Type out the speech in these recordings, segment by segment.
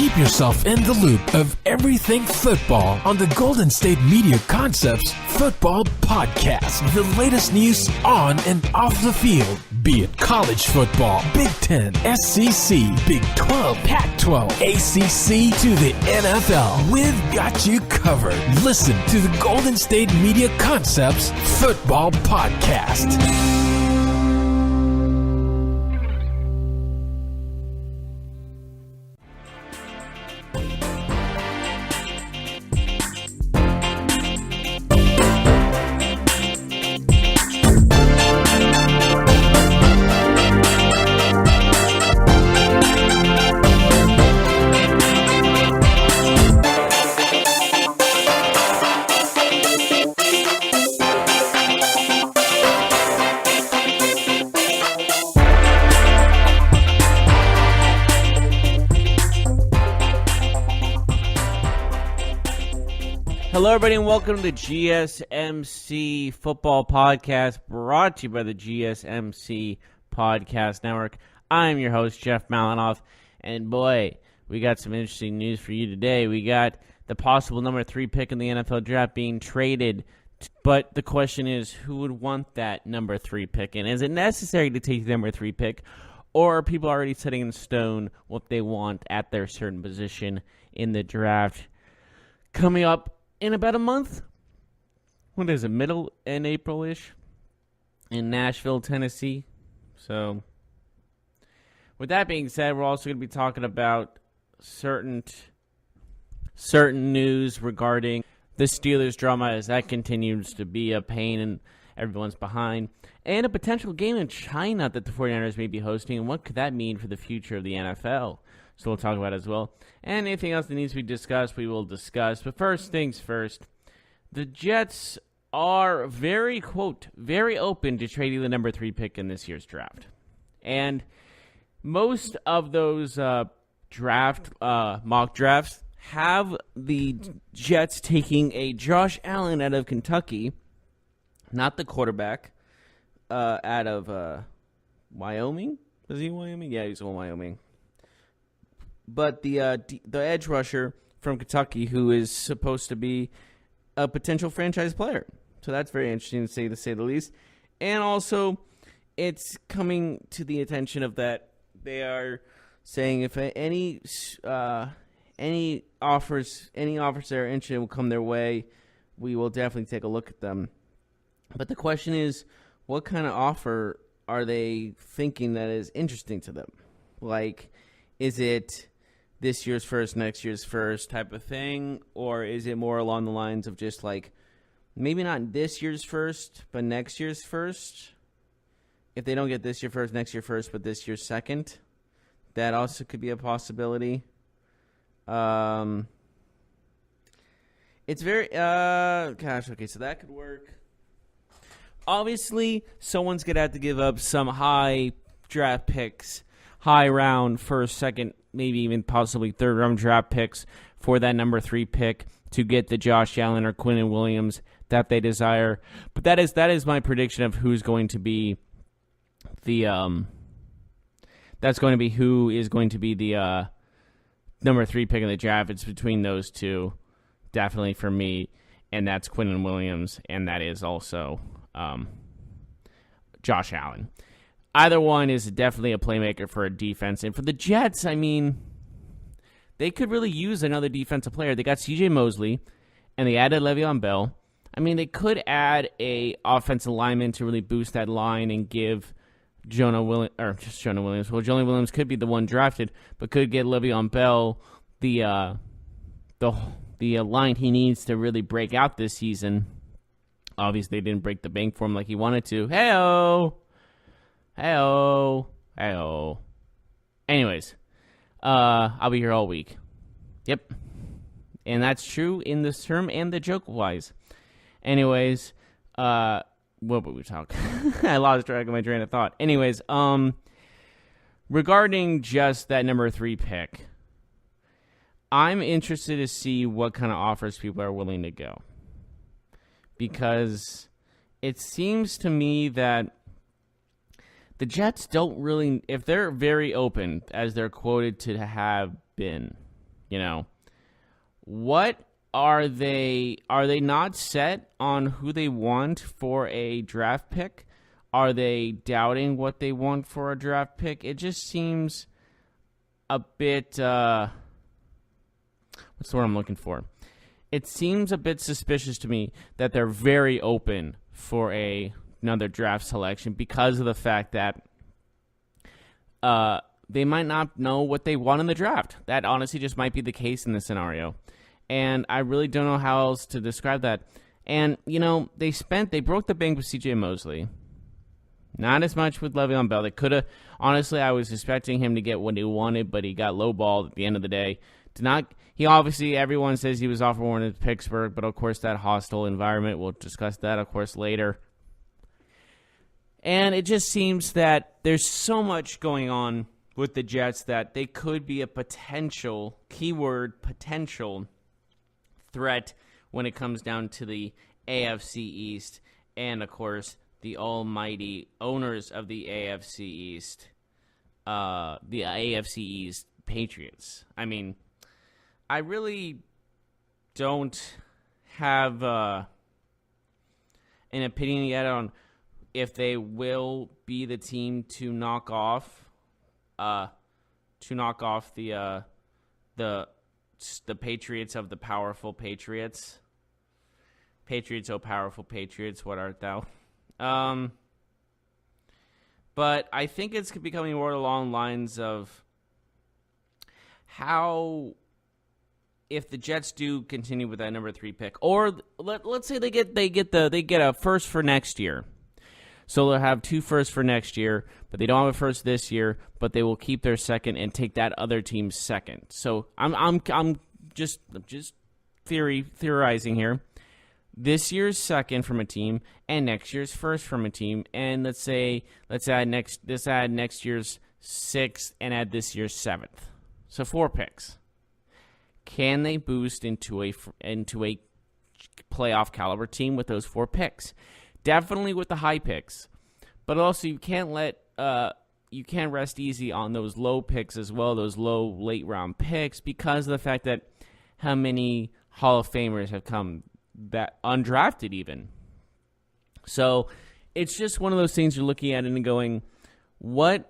Keep yourself in the loop of everything football on the Golden State Media Concepts Football Podcast. The latest news on and off the field, be it college football, Big Ten, SEC, Big 12, Pac-12, ACC to the NFL. We've got you covered. Listen to the Golden State Media Concepts Football Podcast. Hello, everybody, and welcome to the GSMC Football Podcast, brought to you by the GSMC Podcast Network. I'm your host, Jeff Malinoff, and boy, we got some interesting news for you today. We got the possible number 3 pick in the NFL draft being traded, but the question is, who would want that number 3 pick, and is it necessary to take the number 3 pick, or are people already setting in stone what they want at their certain position in the draft? Coming up in about a month, what is it, middle in April-ish, in Nashville, Tennessee. So, with that being said, we're also going to be talking about certain news regarding the Steelers drama, as that continues to be a pain in everyone's behind, and a potential game in China that the 49ers may be hosting, and what could that mean for the future of the NFL? So we'll talk about it as well. And anything else that needs to be discussed, we will discuss. But first things first, the Jets are very open to trading the number 3 pick in this year's draft. And most of those mock drafts have the Jets taking a Josh Allen out of Kentucky, not the quarterback, out of Wyoming. Is he in Wyoming? Yeah, he's in Wyoming. But the edge rusher from Kentucky, who is supposed to be a potential franchise player. So that's very interesting to say the least. And also, it's coming to the attention of that they are saying if any offers that are interested will come their way, we will definitely take a look at them. But the question is, what kind of offer are they thinking that is interesting to them? Like, is it this year's first, next year's first type of thing? Or is it more along the lines of just like, maybe not this year's first, but next year's first? If they don't get this year first, next year first, but this year's second, that also could be a possibility. It's very, okay, so that could work. Obviously, someone's going to have to give up some high draft picks, high round, first, second, maybe even possibly third round draft picks for that number 3 pick to get the Josh Allen or Quinnen Williams that they desire. But that is my prediction of who's going to be the that's going to be who is going to be the number 3 pick in the draft. It's between those two, definitely for me, and that's Quinnen Williams, and that is also Josh Allen. Either one is definitely a playmaker for a defense. And for the Jets, I mean, they could really use another defensive player. They got C.J. Mosley, and they added Le'Veon Bell. I mean, they could add a offensive lineman to really boost that line and give Jonah Williams. Well, Jonah Williams could be the one drafted, but could get Le'Veon Bell the line he needs to really break out this season. Obviously, they didn't break the bank for him like he wanted to. Hey-oh. Anyways, I'll be here all week. Yep. And that's true in this term and the joke-wise. Anyways, what were we talking? I lost track of my train of thought. Anyways, regarding just that number 3 pick, I'm interested to see what kind of offers people are willing to go. Because it seems to me that the Jets don't really, if they're very open, as they're quoted to have been, What are they not set on who they want for a draft pick? Are they doubting what they want for a draft pick? It just seems a bit, what's the word I'm looking for? It seems a bit suspicious to me that they're very open for another draft selection because of the fact that they might not know what they want in the draft. That honestly just might be the case in this scenario. And I really don't know how else to describe that. And, they broke the bank with C.J. Mosley. Not as much with Le'Veon Bell. They could have, honestly, I was expecting him to get what he wanted, but he got lowballed at the end of the day. He obviously, everyone says he was offered one at Pittsburgh, but of course that hostile environment, we'll discuss that, of course, later. And it just seems that there's so much going on with the Jets that they could be a potential, keyword potential, threat when it comes down to the AFC East and, of course, the almighty owners of the AFC East, Patriots. I mean, I really don't have an opinion yet on if they will be the team to knock off the Patriots of the powerful Patriots. Patriots, oh powerful Patriots, what art thou? But I think it's becoming more along lines of how, if the Jets do continue with that number 3 pick, or let's say they get a first for next year. So they'll have 2 firsts for next year, but they don't have a first this year, but they will keep their second and take that other team's second. So I'm just theorizing here. This year's second from a team and next year's first from a team, and let's add next year's 6th and add this year's 7th. So 4 picks. Can they boost into a playoff caliber team with those 4 picks? Definitely with the high picks, but also you can't rest easy on those low picks as well, those low late round picks, because of the fact that how many Hall of Famers have come that undrafted even. So it's just one of those things you're looking at and going, what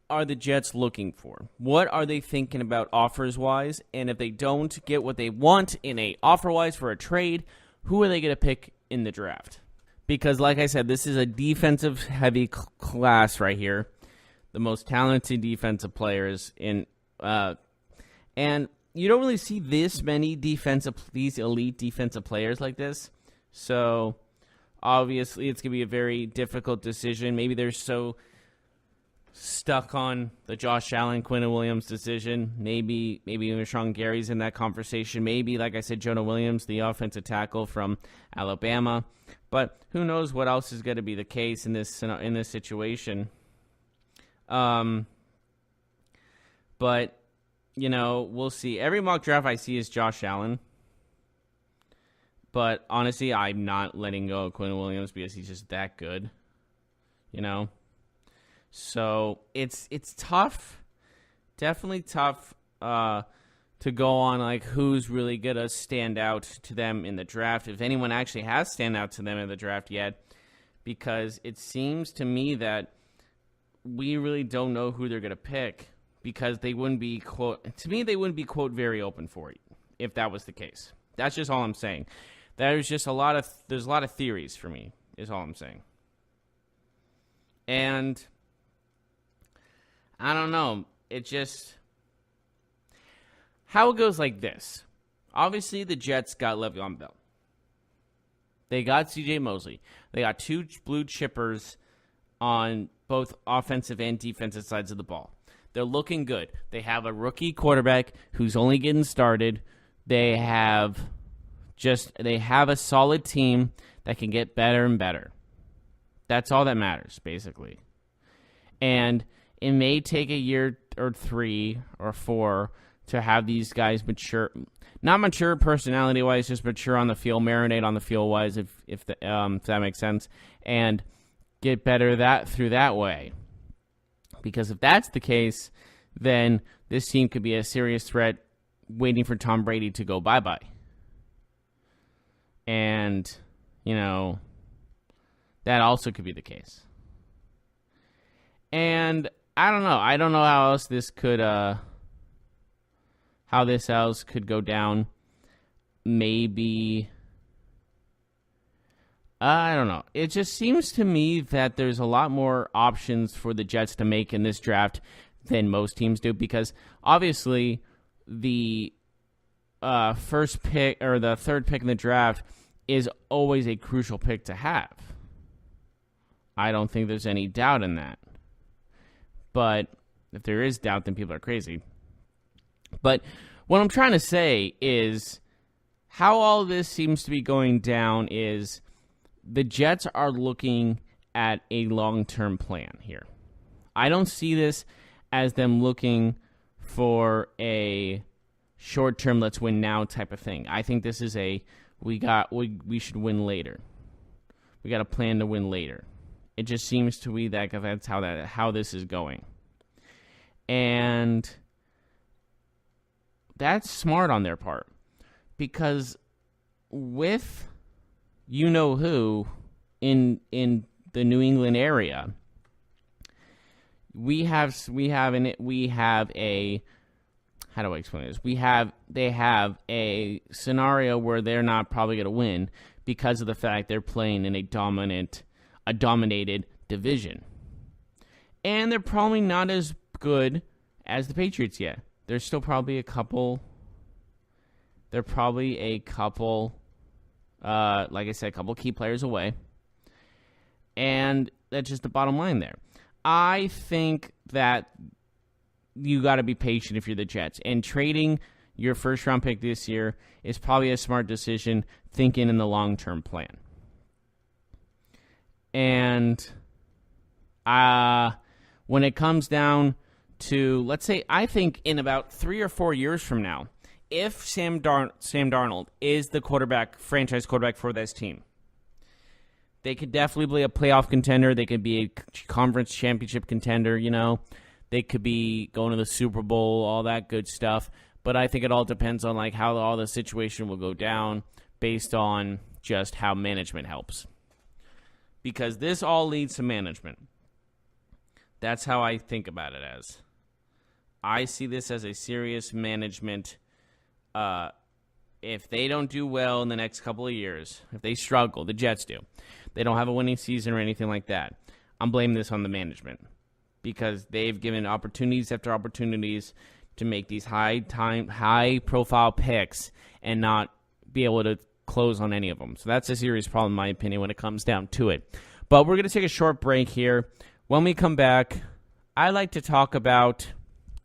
are the Jets looking for? What are they thinking about offers-wise? And if they don't get what they want in a offer-wise for a trade, who are they going to pick in the draft? Because, like I said, this is a defensive-heavy class right here. The most talented defensive players in, and you don't really see this many these elite defensive players like this. So, obviously, it's going to be a very difficult decision. Maybe they're so stuck on the Josh Allen, Quinnen Williams decision. Maybe even Sean Gary's in that conversation. Maybe, like I said, Jonah Williams, the offensive tackle from Alabama. But who knows what else is going to be the case in this situation. But, we'll see. Every mock draft I see is Josh Allen. But, honestly, I'm not letting go of Quinnen Williams because he's just that good. So, it's tough. Definitely tough to go on, like, who's really going to stand out to them in the draft, if anyone actually has stand out to them in the draft yet, because it seems to me that we really don't know who they're going to pick, because they wouldn't be, quote, very open for it, if that was the case. That's just all I'm saying. There's a lot of theories for me, is all I'm saying. And I don't know, it just, how it goes like this. Obviously, the Jets got Le'Veon Bell. They got C.J. Mosley. They got 2 blue chippers on both offensive and defensive sides of the ball. They're looking good. They have a rookie quarterback who's only getting started. They have a solid team that can get better and better. That's all that matters, basically. And it may take a year or 3 or 4 to have these guys mature, not mature personality-wise, just mature on the field, marinate on the field-wise, if that makes sense, and get better through that way. Because if that's the case, then this team could be a serious threat waiting for Tom Brady to go bye-bye. And, that also could be the case. And I don't know. I don't know how else this could, go down. Maybe, I don't know. It just seems to me that there's a lot more options for the Jets to make in this draft than most teams do, because obviously the first pick or the third pick in the draft is always a crucial pick to have. I don't think there's any doubt in that. But if there is doubt, then people are crazy. But what I'm trying to say is how all this seems to be going down is the Jets are looking at a long-term plan here. I don't see this as them looking for a short-term, let's win now type of thing. I think this is a we should win later. We got a plan to win later. It just seems to me that that's how this is going. And that's smart on their part, because with you-know-who in the New England area, we have a how do I explain this? They have a scenario where they're not probably going to win because of the fact they're playing in a dominated division. And they're probably not as good as the Patriots yet. There's still probably a couple, like I said, a couple key players away. And that's just the bottom line there. I think that you got to be patient if you're the Jets. And trading your first-round pick this year is probably a smart decision, thinking in the long-term plan. And when it comes down to, let's say, I think in about 3 or 4 years from now, if Sam Darnold is the franchise quarterback for this team, they could definitely be a playoff contender. They could be a conference championship contender, They could be going to the Super Bowl, all that good stuff. But I think it all depends on how all the situation will go down based on just how management helps. Because this all leads to management. That's how I think about it as. I see this as a serious management. If they don't do well in the next couple of years, if they struggle, the Jets do, they don't have a winning season or anything like that, I'm blaming this on the management. Because they've given opportunities after opportunities to make these high-profile picks and not be able to close on any of them. So that's a serious problem, in my opinion, when it comes down to it. But we're going to take a short break here. When we come back, I like to talk about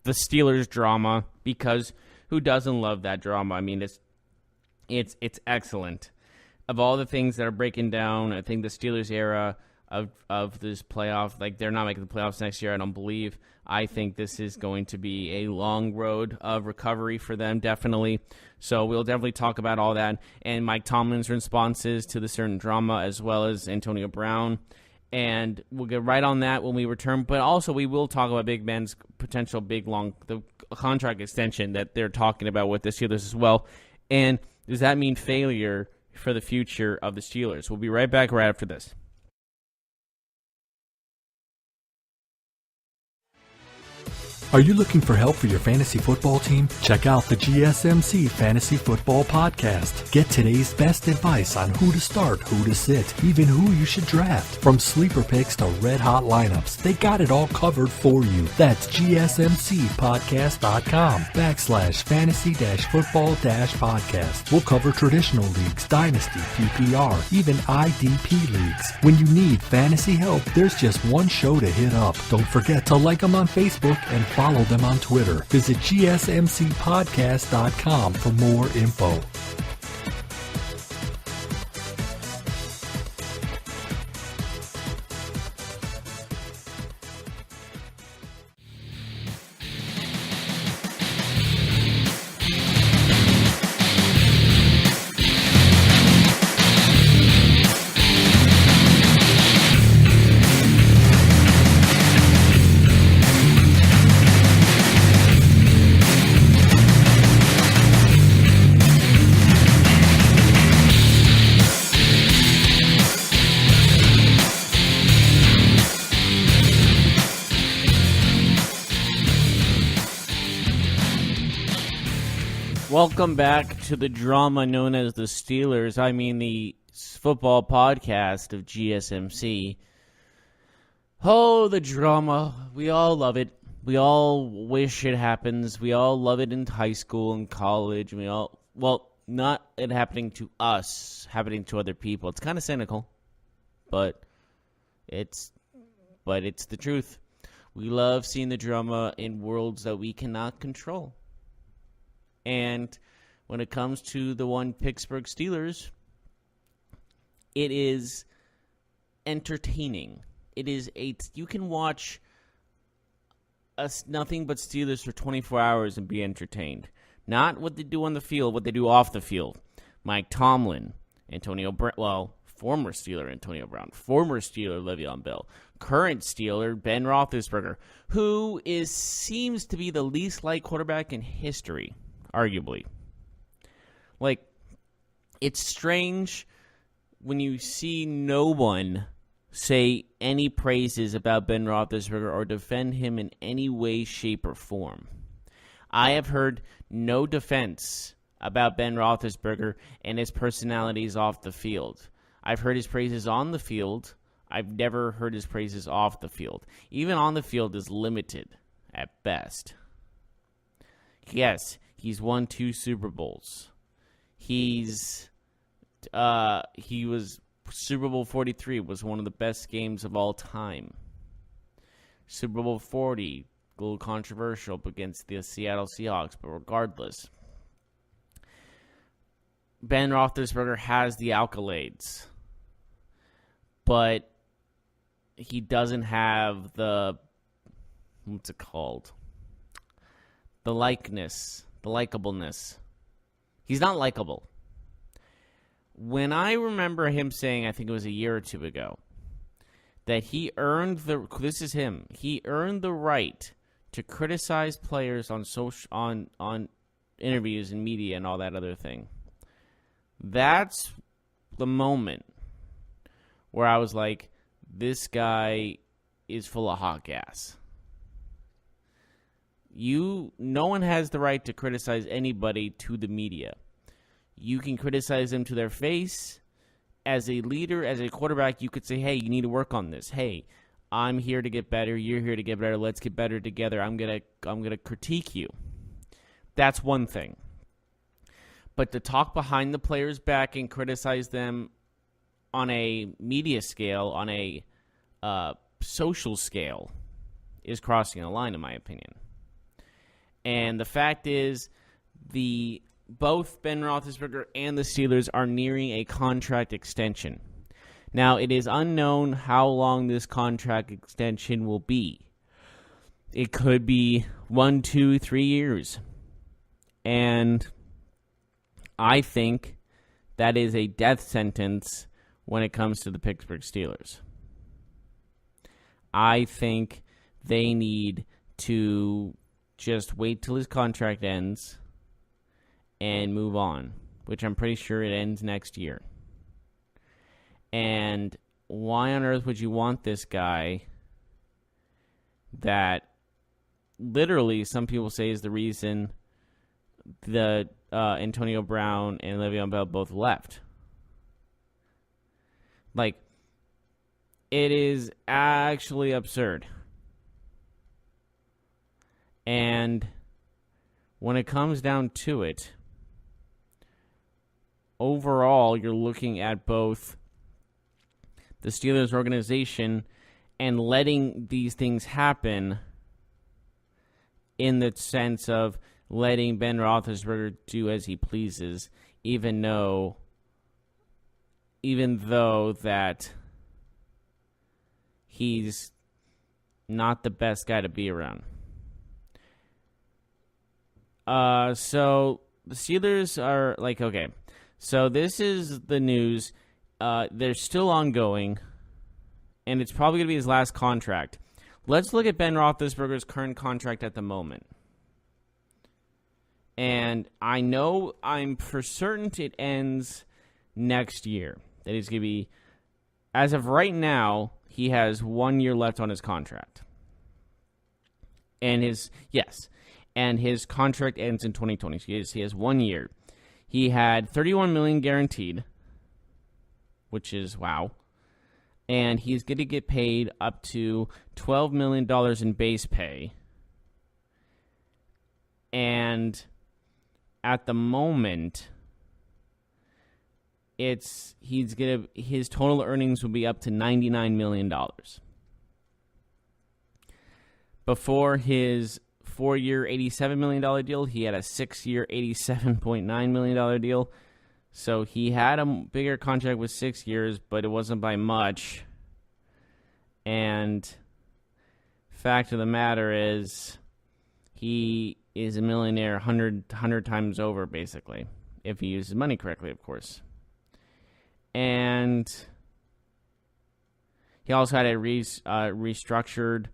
the Steelers drama, because who doesn't love that drama? I mean, it's excellent. Of all the things that are breaking down, I think the Steelers era of this playoff, they're not making the playoffs next year, I don't believe. I think this is going to be a long road of recovery for them, definitely. So we'll definitely talk about all that, and Mike Tomlin's responses to the certain drama, as well as Antonio Brown. And we'll get right on that when we return. But also we will talk about Big Ben's potential the contract extension that they're talking about with the Steelers as well. And does that mean failure for the future of the Steelers? We'll be right back right after this. Are you looking for help for your fantasy football team? Check out the GSMC Fantasy Football Podcast. Get today's best advice on who to start, who to sit, even who you should draft. From sleeper picks to red-hot lineups, they got it all covered for you. That's gsmcpodcast.com/fantasy-football-podcast. We'll cover traditional leagues, dynasty, PPR, even IDP leagues. When you need fantasy help, there's just one show to hit up. Don't forget to like them on Facebook and follow them on Twitter. Visit gsmcpodcast.com for more info. Welcome back to the drama known as the Steelers. I mean the football podcast of GSMC. Oh, the drama. We all love it. We all wish it happens. We all love it in high school and college. Not it happening to us, happening to other people. It's kind of cynical, but it's the truth. We love seeing the drama in worlds that we cannot control. And when it comes to the one Pittsburgh Steelers, it is entertaining. You can watch nothing but Steelers for 24 hours and be entertained. Not what they do on the field, what they do off the field. Mike Tomlin, former Steeler Antonio Brown, former Steeler Le'Veon Bell, current Steeler Ben Roethlisberger, who seems to be the least liked quarterback in history. Arguably. It's strange when you see no one say any praises about Ben Roethlisberger or defend him in any way, shape, or form. I have heard no defense about Ben Roethlisberger and his personalities off the field. I've heard his praises on the field. I've never heard his praises off the field. Even on the field is limited at best. Yes, he's won 2 Super Bowls. He was Super Bowl 43 was one of the best games of all time. Super Bowl 40, a little controversial against the Seattle Seahawks, but regardless, Ben Roethlisberger has the accolades, but he doesn't have the likeness, the likableness. He's not likable. When I remember him saying, I think it was a year or two ago, that he earned the right to criticize players on interviews and media and all that other thing. That's the moment where I was like, this guy is full of hot gas. No one has the right to criticize anybody to the media. You can criticize them to their face. As a leader, as a quarterback, you could say, hey, you need to work on this. Hey, I'm here to get better. You're here to get better. Let's get better together. I'm gonna critique you. That's one thing. But to talk behind the players' back and criticize them on a media scale, on a social scale, is crossing a line, in my opinion. And the fact is, both Ben Roethlisberger and the Steelers are nearing a contract extension. Now, it is unknown how long this contract extension will be. It could be 1, 2, 3 years. And I think that is a death sentence when it comes to the Pittsburgh Steelers. I think they need to just wait till his contract ends and move on, which I'm pretty sure it ends next year. And why on earth would you want this guy that literally some people say is the reason the Antonio Brown and Le'Veon Bell both left? It is actually absurd. And when it comes down to it, overall, you're looking at both the Steelers organization and letting these things happen in the sense of letting Ben Roethlisberger do as he pleases, even though that he's not the best guy to be around. So the Steelers are okay. So this is the news. They're still ongoing, and it's probably going to be his last contract. Let's look at Ben Roethlisberger's current contract at the moment. And I'm for certain it ends next year. That he's going to be, as of right now, he has 1 year left on his contract. And and his contract ends in 2020. So he has 1 year. He had $31 million guaranteed, which is wow. And he's going to get paid up to $12 million in base pay. And at the moment, his total earnings will be up to $99 million. Before his 4-year, $87 million deal, he had a 6-year, $87.9 million deal. So he had a bigger contract with 6 years, but it wasn't by much. And fact of the matter is, he is a millionaire 100 times over, basically, if he uses money correctly, of course. And he also had it restructured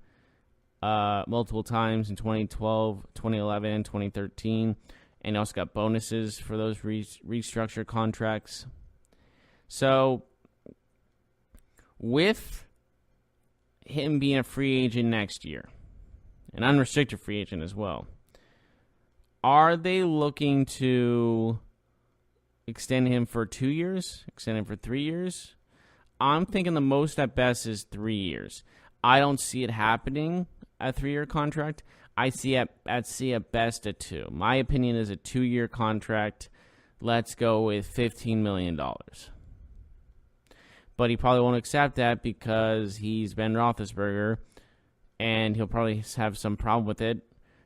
multiple times in 2012, 2011, and 2013. And he also got bonuses for those restructured contracts. So, with him being a free agent next year, an unrestricted free agent as well, are they looking to extend him for 2 years? Extend him for 3 years? I'm thinking the most at best is 3 years. I don't see it happening a 3-year contract. I see at best a 2. My opinion is a 2-year contract. Let's go with $15 million. But he probably won't accept that because he's Ben Roethlisberger, and he'll probably have some problem with it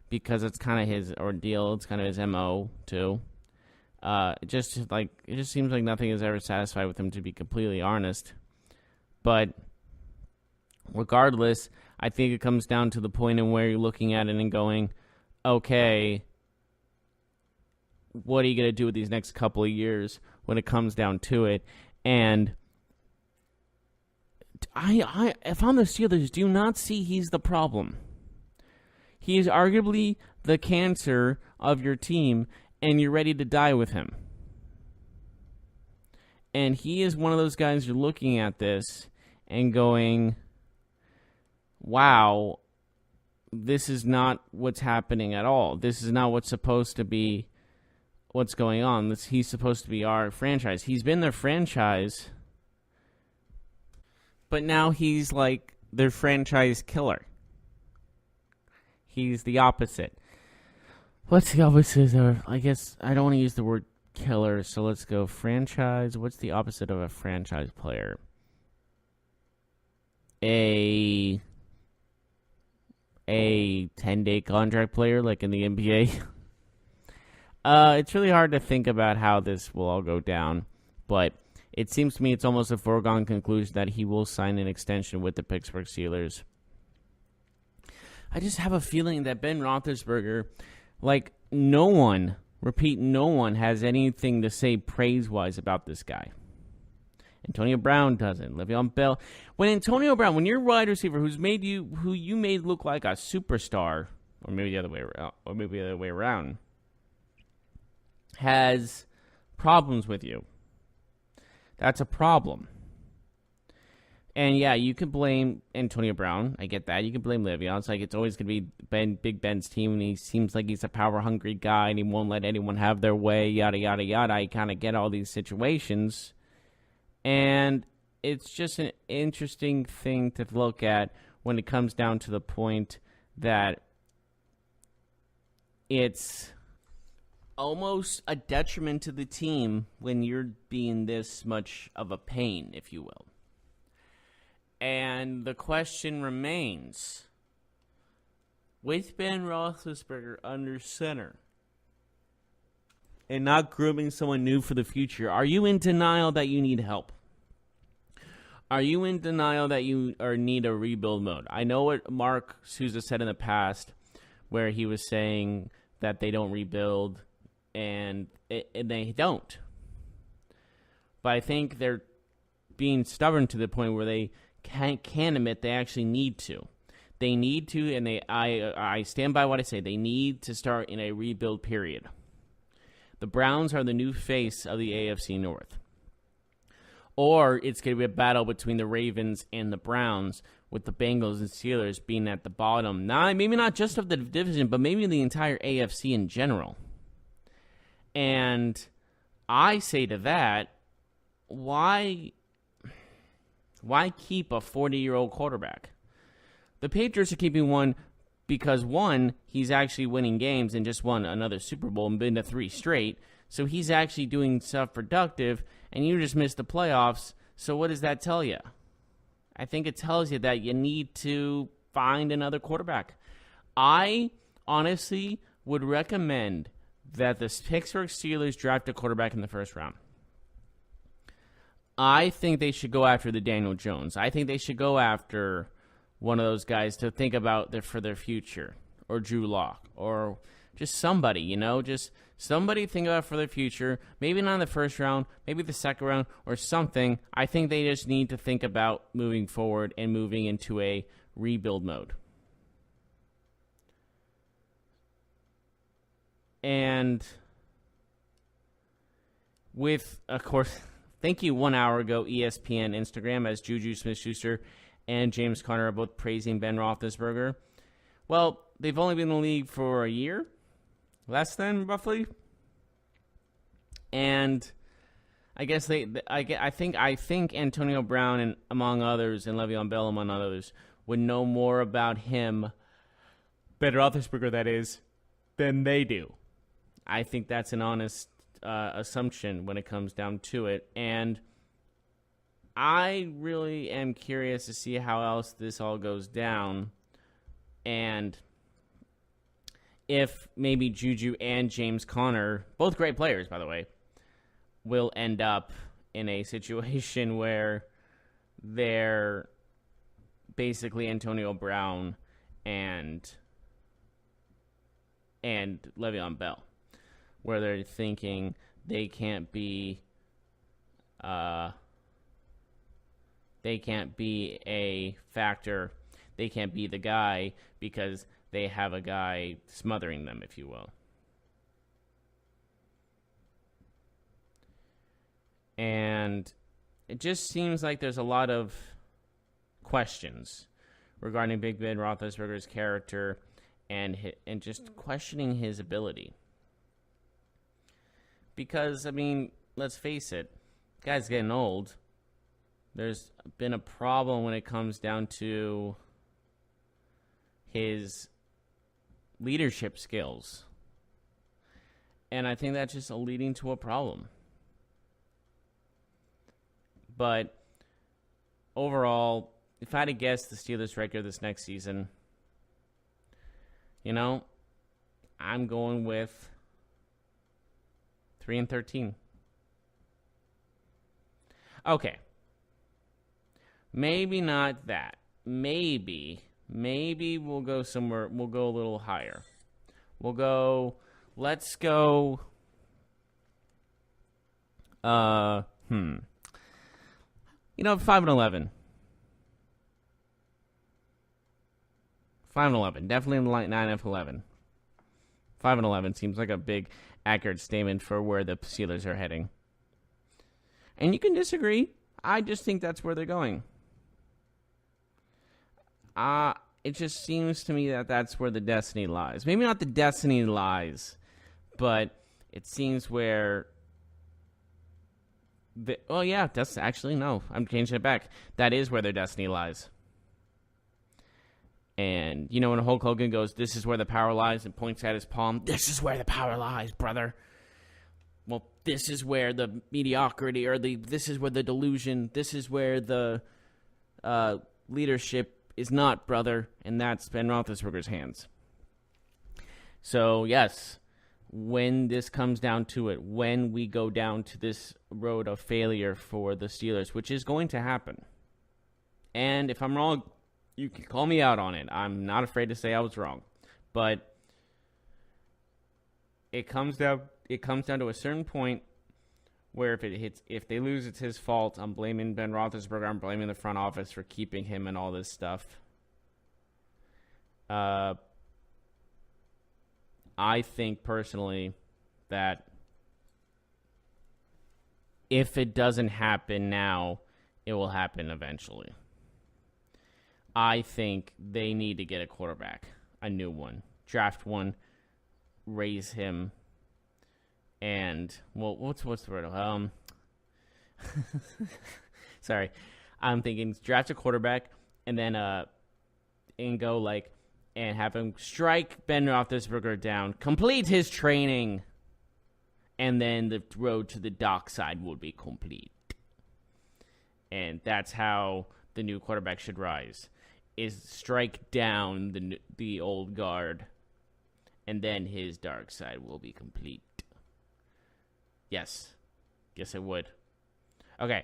because it's kind of his ordeal. It's kind of his MO too. It just seems like nothing is ever satisfied with him, to be completely honest. But regardless, I think it comes down to the point in where you're looking at it and going, okay, what are you going to do with these next couple of years when it comes down to it? And if I'm the Steelers, do not see he's the problem. He is arguably the cancer of your team, and you're ready to die with him. And he is one of those guys you're looking at this and going, wow, this is not what's happening at all. This is not what's supposed to be what's going on. He's supposed to be our franchise. He's been their franchise, but now he's like their franchise killer. He's the opposite. What's the opposite of, I guess, I don't want to use the word killer, so let's go franchise. What's the opposite of a franchise player? A 10-day contract player, like in the NBA. It's really hard to think about how this will all go down, but it seems to me it's almost a foregone conclusion that he will sign an extension with the Pittsburgh Steelers. I just have a feeling that Ben Roethlisberger, like no one has anything to say praise-wise about this guy. Antonio Brown doesn't. Le'Veon Bell. When your wide receiver who you made look like a superstar, or maybe the other way around, has problems with you, that's a problem. And yeah, you could blame Antonio Brown. I get that. You can blame Le'Veon. It's like it's always going to be Big Ben's team, and he seems like he's a power-hungry guy, and he won't let anyone have their way, yada, yada, yada. I kind of get all these situations. And it's just an interesting thing to look at when it comes down to the point that it's almost a detriment to the team when you're being this much of a pain, if you will. And the question remains, with Ben Roethlisberger under center and not grooming someone new for the future, are you in denial that you need help? Are you in denial that you need a rebuild mode? I know what Mark Sousa said in the past, where he was saying that they don't rebuild, and they don't. But I think they're being stubborn to the point where they can't admit they actually need to. They need to, and I stand by what I say. They need to start in a rebuild period. The Browns are the new face of the AFC North. or it's going to be a battle between the Ravens and the Browns, with the Bengals and Steelers being at the bottom. Maybe not just of the division, but maybe the entire AFC in general. And I say to that, why keep a 40-year-old quarterback? The Patriots are keeping one because, one, he's actually winning games and just won another Super Bowl and been to 3 straight. So he's actually doing stuff productive, and you just missed the playoffs. So what does that tell you? I think it tells you that you need to find another quarterback. I honestly would recommend that the Pittsburgh Steelers draft a quarterback in the first round. I think they should go after the Daniel Jones. I think they should go after one of those guys to think about for their future, or Drew Lock, or just somebody, just somebody think about for their future. Maybe not in the first round, maybe the second round, or something. I think they just need to think about moving forward and moving into a rebuild mode. And with, of course, thank you 1 hour ago, ESPN Instagram, as Juju Smith-Schuster and James Conner are both praising Ben Roethlisberger. Well, they've only been in the league for a year, less than, roughly. And I guess I think Antonio Brown, and among others, and Le'Veon Bell among others, would know more about him, Ben Roethlisberger that is, than they do. I think that's an honest assumption when it comes down to it. And I really am curious to see how else this all goes down. And if maybe Juju and James Conner, both great players, by the way, will end up in a situation where they're basically Antonio Brown and Le'Veon Bell, where they're thinking they can't be a factor, they can't be the guy because they have a guy smothering them, if you will. And it just seems like there's a lot of questions regarding Big Ben Roethlisberger's character and just questioning his ability. Because, I mean, let's face it, the guy's getting old. There's been a problem when it comes down to his leadership skills. And I think that's just leading to a problem. But overall, if I had to guess the Steelers' record this next season, I'm going with 3-13. Okay. Maybe not that. Maybe we'll go somewhere. We'll go a little higher. Let's go. 5-11. Definitely in the line 9 of 11. 5-11 seems like a big, accurate statement for where the Steelers are heading. And you can disagree. I just think that's where they're going. It just seems to me that that's where the destiny lies. Maybe not the destiny lies, but it seems where... that's actually, no. I'm changing it back. That is where their destiny lies. And, when Hulk Hogan goes, "This is where the power lies," and points at his palm, "This is where the power lies, brother." Well, this is where the mediocrity, or this is where the delusion, this is where the leadership is not, brother, and that's Ben Roethlisberger's hands. So, yes, when this comes down to it, when we go down to this road of failure for the Steelers, which is going to happen, and if I'm wrong, you can call me out on it. I'm not afraid to say I was wrong. But it comes down to a certain point where if they lose, it's his fault. I'm blaming Ben Roethlisberger. I'm blaming the front office for keeping him and all this stuff. I think personally that if it doesn't happen now, it will happen eventually. I think they need to get a quarterback, a new one. Draft one, raise him, and, well, what's the word? Sorry. I'm thinking draft a quarterback, and then and go, like, and have him strike Ben Roethlisberger down, complete his training, and then the road to the dark side will be complete. And that's how the new quarterback should rise, is strike down the old guard, and then his dark side will be complete. Yes. Yes, it would. Okay.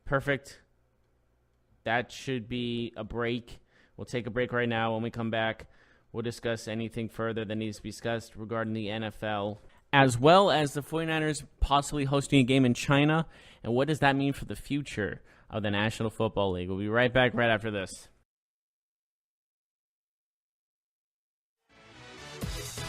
Perfect. That should be a break. We'll take a break right now. When we come back, we'll discuss anything further that needs to be discussed regarding the NFL, as well as the 49ers possibly hosting a game in China, and what does that mean for the future of the National Football League. We'll be right back right after this.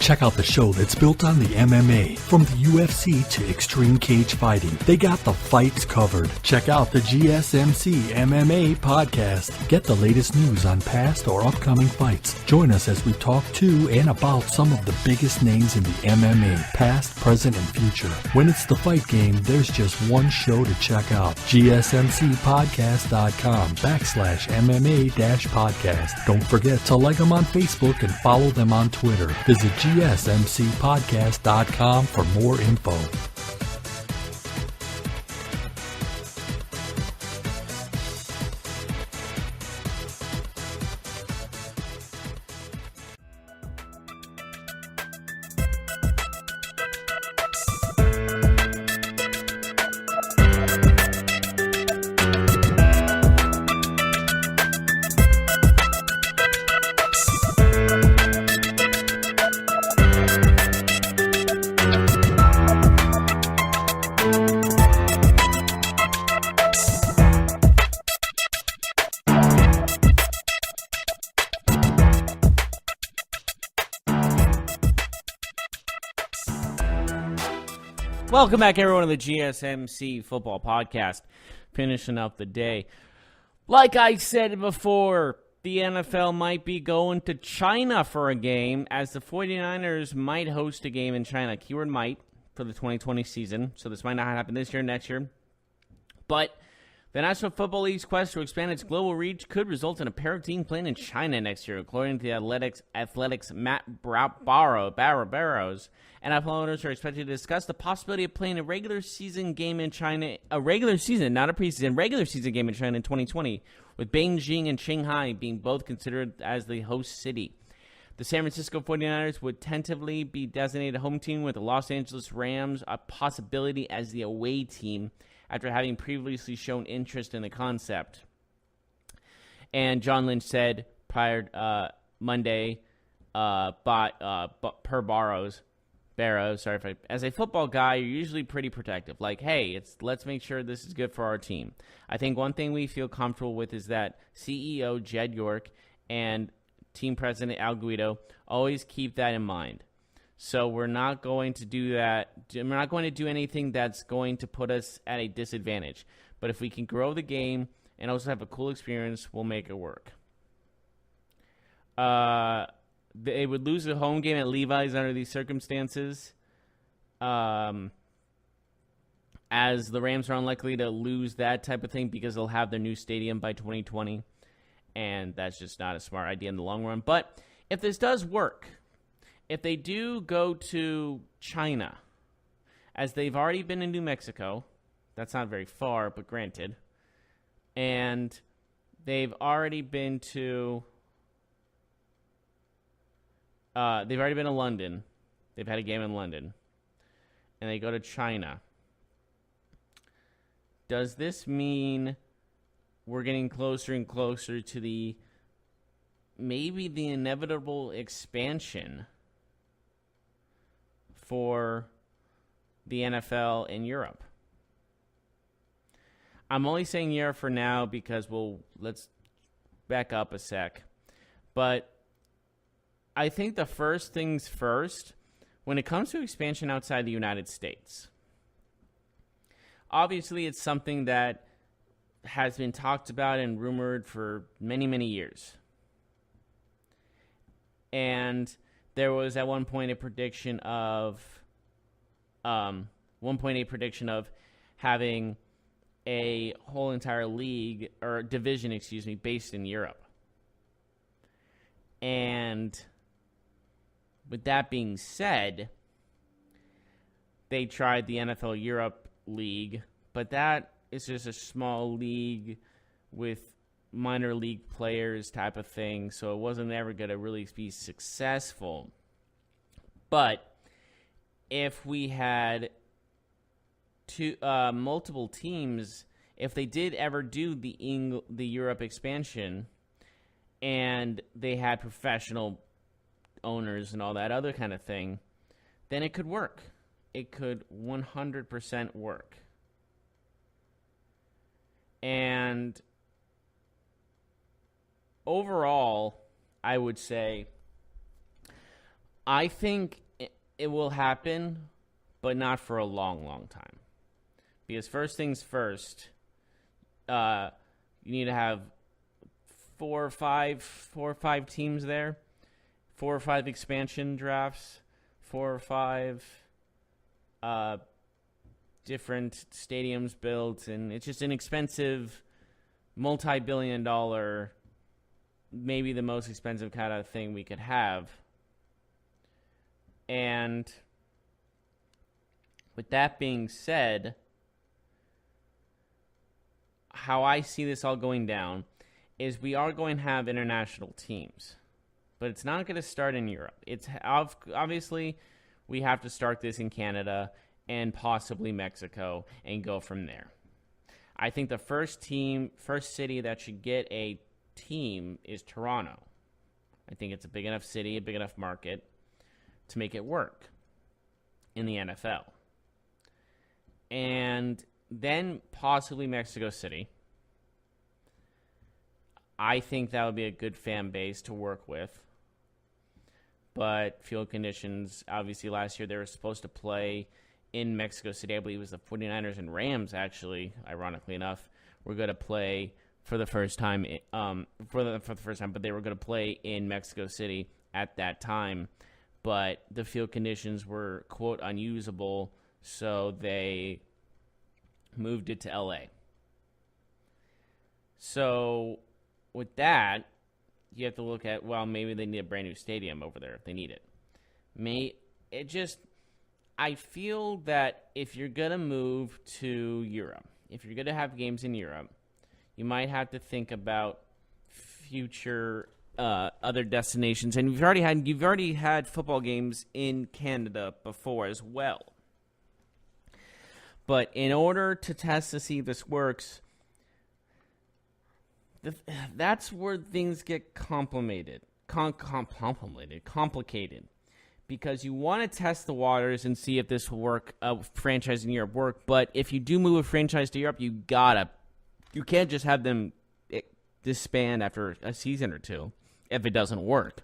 Check out the show that's built on the MMA. From the UFC to extreme cage fighting, they got the fights covered. Check out the GSMC MMA podcast. Get the latest news on past or upcoming fights. Join us as we talk to and about some of the biggest names in the MMA, past, present, and future. When it's the fight game, there's just one show to check out. GSMCpodcast.com/MMA-podcast. Don't forget to like them on Facebook and follow them on Twitter. Visit GSMCpodcast.com for more info. Welcome back, everyone, to the GSMC Football Podcast. Finishing up the day. Like I said before, the NFL might be going to China for a game, as the 49ers might host a game in China. Keyword might, for the 2020 season. So this might not happen this year, next year. But the National Football League's quest to expand its global reach could result in a pair of teams playing in China next year, according to the Athletics' Matt Barrows. NFL owners are expected to discuss the possibility of playing a regular season game in China, a regular season, not a preseason, regular season game in China in 2020, with Beijing and Shanghai being both considered as the host city. The San Francisco 49ers would tentatively be designated a home team, with the Los Angeles Rams a possibility as the away team, after having previously shown interest in the concept. And John Lynch said prior Monday, per Barrows, as a football guy, you're usually pretty protective. Like, hey, let's make sure this is good for our team. I think one thing we feel comfortable with is that CEO Jed York and team president Al Guido always keep that in mind. So we're not going to do that. We're not going to do anything that's going to put us at a disadvantage. But if we can grow the game and also have a cool experience, we'll make it work. They would lose a home game at Levi's under these circumstances, as the Rams are unlikely to lose that type of thing because they'll have their new stadium by 2020, and that's just not a smart idea in the long run. But if this does work, if they do go to China, as they've already been in New Mexico, that's not very far, but granted, and they've already been to... they've already been to London. They've had a game in London. And they go to China. Does this mean we're getting closer and closer to maybe the inevitable expansion for the NFL in Europe? I'm only saying Europe for now because let's back up a sec. But I think the first things first, when it comes to expansion outside the United States, obviously it's something that has been talked about and rumored for many, many years. And there was at one point a prediction of 1.8 prediction of having a whole entire league or division, based in Europe. And with that being said, they tried the NFL Europe League, but that is just a small league with minor league players type of thing, so it wasn't ever going to really be successful. But if we had multiple teams, if they did ever do the Europe expansion, and they had professional owners and all that other kind of thing, then it could work. It could 100% work. And overall, I would say, I think it will happen, but not for a long, long time. Because first things first, you need to have four or five teams there, 4 or 5 expansion drafts, 4 or 5 different stadiums built, and it's just an expensive, multi-billion-dollar, maybe the most expensive kind of thing we could have. And with that being said, how I see this all going down is we are going to have international teams, but it's not going to start in Europe. It's obviously we have to start this in Canada and possibly Mexico and go from there. I think the first city that should get a team is Toronto. I think it's a big enough city, a big enough market to make it work in the NFL. And then possibly Mexico City. I think that would be a good fan base to work with. But field conditions, obviously last year they were supposed to play in Mexico City. I believe it was the 49ers and Rams, actually, ironically enough, were going to play for the first time, but they were going to play in Mexico City at that time. But the field conditions were, quote, unusable, so they moved it to LA. So with that, you have to look at, well, maybe they need a brand new stadium over there if they need it. I feel that if you're going to move to Europe, if you're going to have games in Europe, you might have to think about future other destinations. And you've already had football games in Canada before as well. But in order to test to see if this works, that's where things get complicated. Because you want to test the waters and see if this will work, franchise in Europe work. But if you do move a franchise to Europe, you can't just have them disband after a season or two if it doesn't work.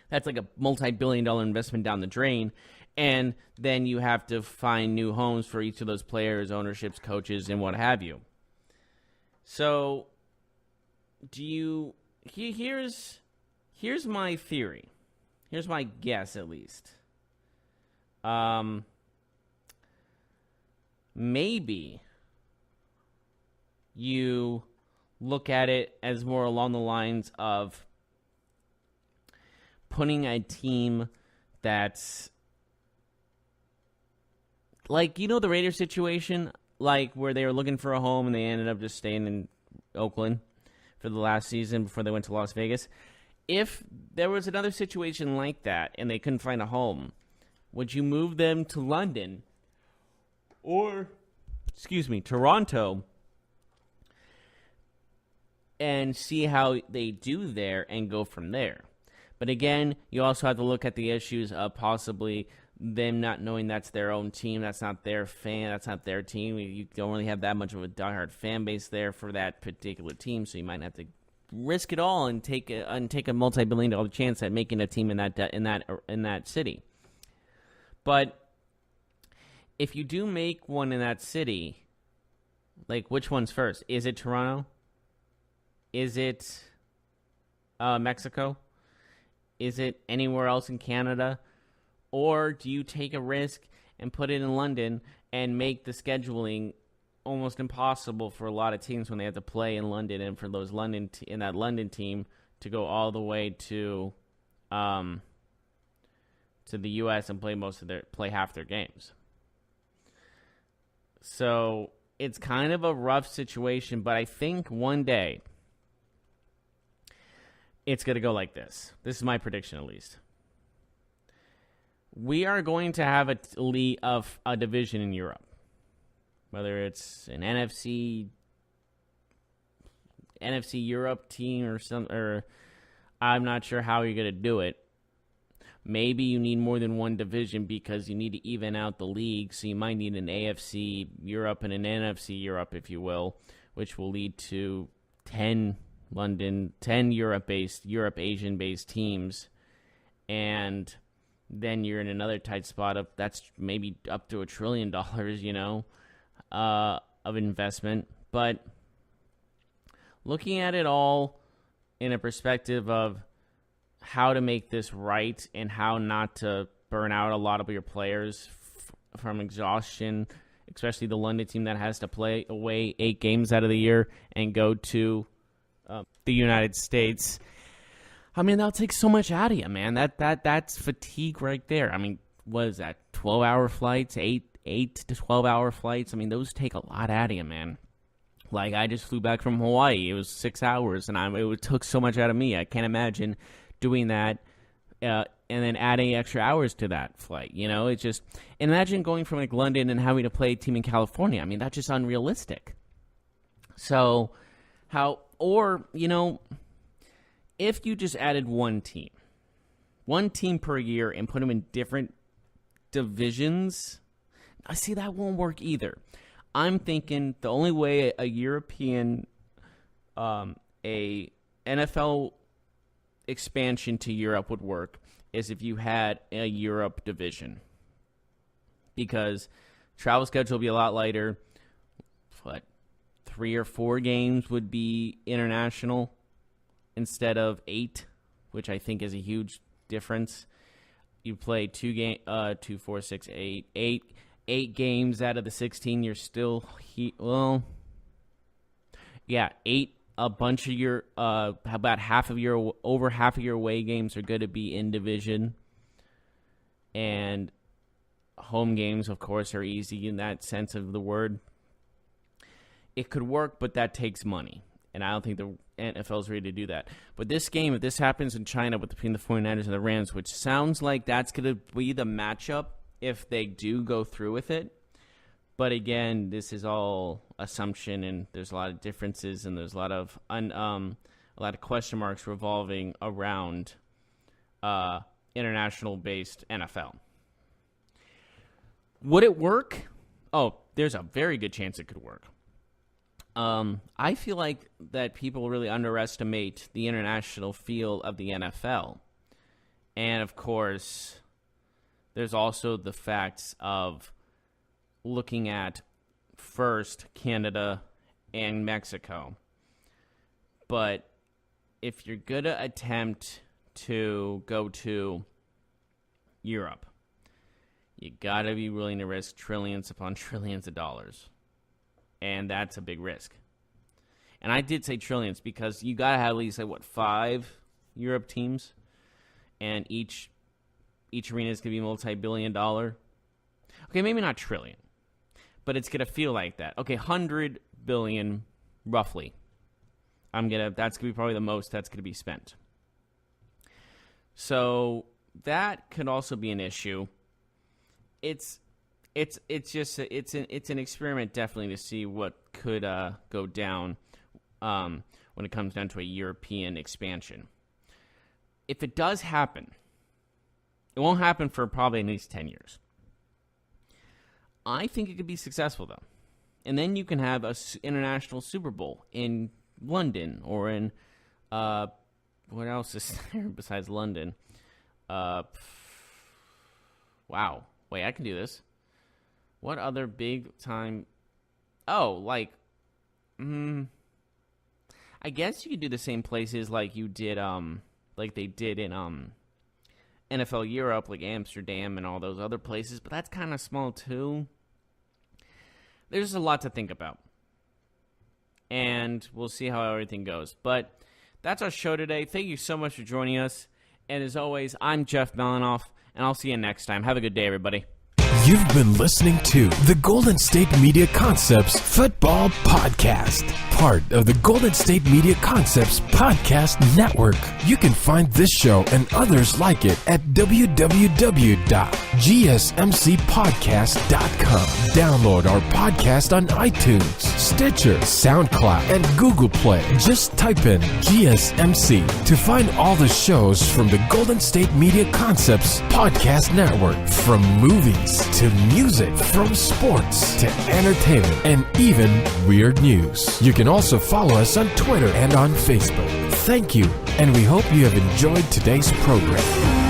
That's like a multi-billion-dollar investment down the drain. And then you have to find new homes for each of those players, ownerships, coaches, and what have you. So, here's my theory. Here's my guess, at least. Maybe you look at it as more along the lines of putting a team that's like, the Raiders situation, like where they were looking for a home and they ended up just staying in Oakland for the last season before they went to Las Vegas. If there was another situation like that and they couldn't find a home, would you move them to London or, Toronto, and see how they do there and go from there? But again, you also have to look at the issues of possibly them not knowing that's their own team, that's not their fan, that's not their team. You don't really have that much of a diehard fan base there for that particular team, so you might have to risk it all and take a multi-billion-dollar chance at making a team in that city. But if you do make one in that city, like which one's first? Is it Toronto? Is it Mexico? Is it anywhere else in Canada? Or do you take a risk and put it in London and make the scheduling almost impossible for a lot of teams when they have to play in London, and for those in that London team to go all the way to the U.S. and play half their games? So it's kind of a rough situation, but I think one day it's going to go like this. This is my prediction, at least. We are going to have a division in Europe, whether it's an NFC Europe team or I'm not sure how you're going to do it. Maybe you need more than one division because you need to even out the league, so you might need an AFC Europe and an NFC Europe, if you will, which will lead to 10 Europe Asian-based teams, and then you're in another tight spot of that's maybe up to $1 trillion, of investment. But looking at it all in a perspective of how to make this right and how not to burn out a lot of your players from exhaustion, especially the London team that has to play away 8 games out of the year and go to the United States. I mean, that'll take so much out of you, man. That's fatigue right there. I mean, what is that? 12-hour flights, 8 to 12-hour flights. I mean, those take a lot out of you, man. Like, I just flew back from Hawaii. It was 6 hours, and it took so much out of me. I can't imagine doing that and then adding extra hours to that flight. It's just, imagine going from like London and having to play a team in California. I mean, that's just unrealistic. So if you just added one team per year and put them in different divisions, I see that won't work either. I'm thinking the only way a European, a NFL expansion to Europe would work is if you had a Europe division, because travel schedule will be a lot lighter. 3 or 4 games would be international instead of 8, which I think is a huge difference. You play 2, 4, 6, 8 games out of the 16. You're still 8. A bunch of your over half of your away games are going to be in division, and home games, of course, are easy in that sense of the word. It could work, but that takes money, and I don't think the NFL is ready to do that. But this game, if this happens in China between the 49ers and the Rams, which sounds like that's going to be the matchup if they do go through with it. But again, this is all assumption, and there's a lot of differences, and there's a lot of question marks revolving around international-based NFL. Would it work? Oh, there's a very good chance it could work. I feel like that people really underestimate the international feel of the NFL. And, of course, there's also the facts of looking at first Canada and Mexico. But if you're going to attempt to go to Europe, you got to be willing to risk trillions upon trillions of dollars. And that's a big risk. And I did say trillions because you got to have at least, 5 Europe teams? And each arena is going to be multi-billion-dollar. Okay, maybe not trillion, but it's going to feel like that. Okay, 100 billion, roughly. That's going to be probably the most that's going to be spent. So that could also be an issue. It's an experiment, definitely, to see what could go down when it comes down to a European expansion. If it does happen, it won't happen for probably at least 10 years. I think it could be successful, though. And then you can have an international Super Bowl in London or in, what else is there besides London? Wow. Wait, I can do this. What other big time? Oh, like, I guess you could do the same places like you did, like they did in NFL Europe, like Amsterdam and all those other places, but that's kind of small too. There's a lot to think about, and we'll see how everything goes. But that's our show today. Thank you so much for joining us, and as always, I'm Jeff Melanoff, and I'll see you next time. Have a good day, everybody. You've been listening to the Golden State Media Concepts Football Podcast, part of the Golden State Media Concepts Podcast Network. You can find this show and others like it at www.gsmcpodcast.com. Download our podcast on iTunes, Stitcher, SoundCloud, and Google Play. Just type in GSMC to find all the shows from the Golden State Media Concepts Podcast Network, from movies to music, from sports to entertainment, and even weird news. You can also follow us on Twitter and on Facebook. Thank you, and we hope you have enjoyed today's program.